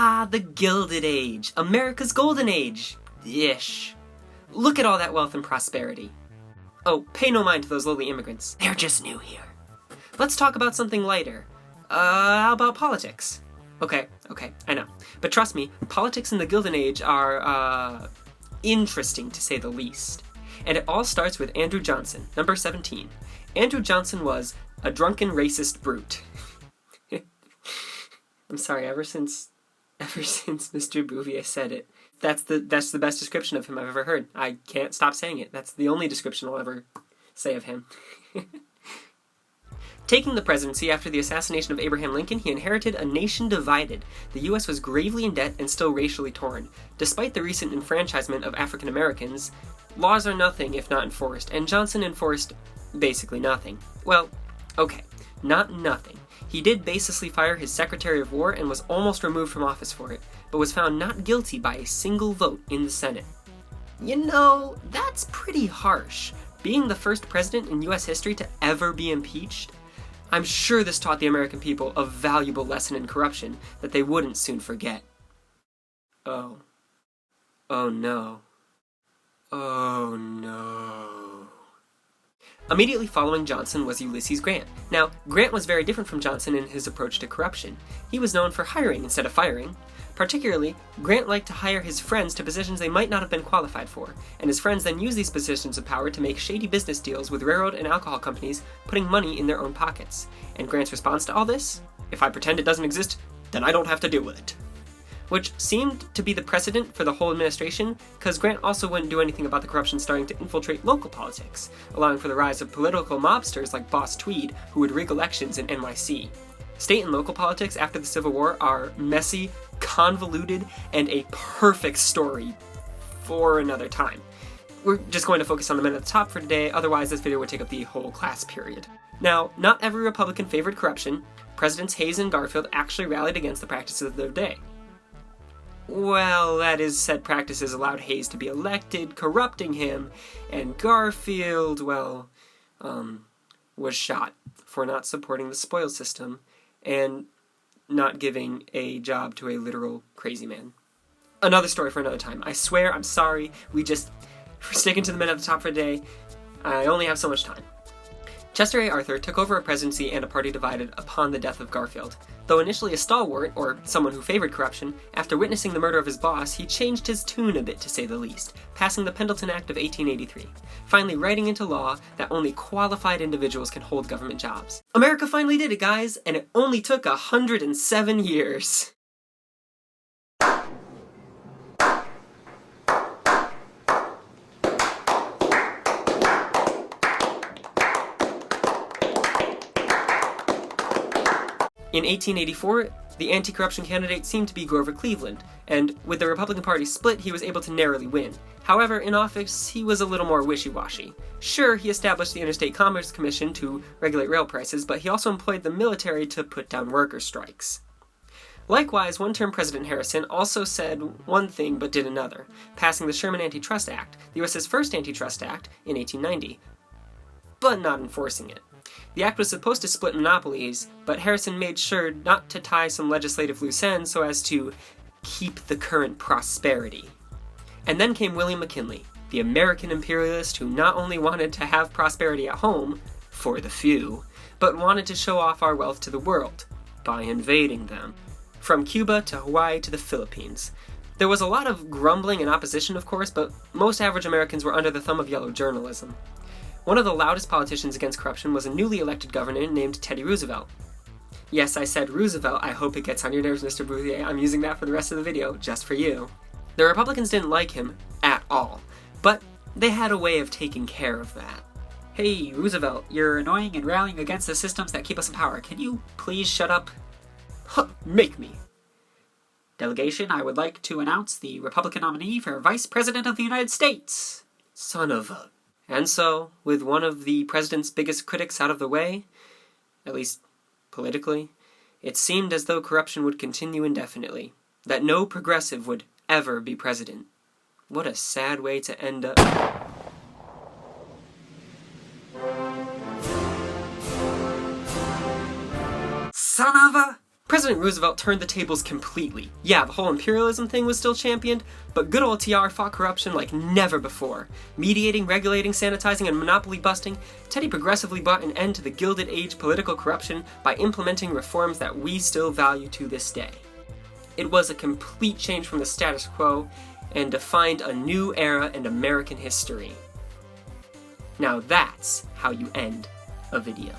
Ah, the Gilded Age. America's golden age. Ish. Look at all that wealth and prosperity. Oh, pay no mind to those lowly immigrants. They're just new here. Let's talk about something lighter. How about politics? Okay, I know. But trust me, politics in the Gilded Age are, interesting to say the least. And it all starts with Andrew Johnson, number 17. Andrew Johnson was a drunken racist brute. I'm sorry, ever since Mr. Bouvier said it, that's the best description of him I've ever heard. I can't stop saying it. That's the only description I'll ever say of him. Taking the presidency after the assassination of Abraham Lincoln, he inherited a nation divided. The U.S. was gravely in debt and still racially torn. Despite the recent enfranchisement of African Americans, laws are nothing if not enforced, and Johnson enforced basically nothing. Well, okay, not nothing. He did baselessly fire his Secretary of War and was almost removed from office for it, but was found not guilty by a single vote in the Senate. You know, that's pretty harsh. Being the first president in U.S. history to ever be impeached? I'm sure this taught the American people a valuable lesson in corruption that they wouldn't soon forget. Oh. Oh no. Oh no. Immediately following Johnson was Ulysses Grant. Now, Grant was very different from Johnson in his approach to corruption. He was known for hiring instead of firing. Particularly, Grant liked to hire his friends to positions they might not have been qualified for, and his friends then used these positions of power to make shady business deals with railroad and alcohol companies, putting money in their own pockets. And Grant's response to all this? If I pretend it doesn't exist, then I don't have to deal with it. Which seemed to be the precedent for the whole administration, because Grant also wouldn't do anything about the corruption starting to infiltrate local politics, allowing for the rise of political mobsters like Boss Tweed, who would rig elections in NYC. State and local politics after the Civil War are messy, convoluted, and a perfect story for another time. We're just going to focus on the men at the top for today, otherwise this video would take up the whole class period. Now, not every Republican favored corruption. Presidents Hayes and Garfield actually rallied against the practices of their day. Well, that is, said practices allowed Hayes to be elected, corrupting him, and Garfield, well, was shot for not supporting the spoils system and not giving a job to a literal crazy man. Another story for another time. I swear, I'm sorry, we're sticking to the men at the top for today. I only have so much time. Chester A. Arthur took over a presidency and a party divided upon the death of Garfield. Though initially a stalwart, or someone who favored corruption, after witnessing the murder of his boss, he changed his tune a bit to say the least, passing the Pendleton Act of 1883, finally writing into law that only qualified individuals can hold government jobs. America finally did it, guys, and it only took 107 years. In 1884, the anti-corruption candidate seemed to be Grover Cleveland, and with the Republican Party split, he was able to narrowly win. However, in office, he was a little more wishy-washy. Sure, he established the Interstate Commerce Commission to regulate rail prices, but he also employed the military to put down worker strikes. Likewise, one-term President Harrison also said one thing but did another, passing the Sherman Antitrust Act, the U.S.'s first antitrust act, in 1890, but not enforcing it. The act was supposed to split monopolies, but Harrison made sure not to tie some legislative loose ends so as to keep the current prosperity. And then came William McKinley, the American imperialist who not only wanted to have prosperity at home, for the few, but wanted to show off our wealth to the world, by invading them. From Cuba to Hawaii to the Philippines. There was a lot of grumbling and opposition, of course, but most average Americans were under the thumb of yellow journalism. One of the loudest politicians against corruption was a newly elected governor named Teddy Roosevelt. Yes, I said Roosevelt. I hope it gets on your nerves, Mr. Bouvier. I'm using that for the rest of the video, just for you. The Republicans didn't like him at all, but they had a way of taking care of that. Hey, Roosevelt, you're annoying and rallying against the systems that keep us in power. Can you please shut up? Huh, make me. Delegation, I would like to announce the Republican nominee for Vice President of the United States. Son of a... And so, with one of the president's biggest critics out of the way, at least politically, it seemed as though corruption would continue indefinitely, that no progressive would ever be president. What a sad way to end up. Son of a... President Roosevelt turned the tables completely. Yeah, the whole imperialism thing was still championed, but good old TR fought corruption like never before. Mediating, regulating, sanitizing, and monopoly busting, Teddy progressively brought an end to the Gilded Age political corruption by implementing reforms that we still value to this day. It was a complete change from the status quo and defined a new era in American history. Now that's how you end a video.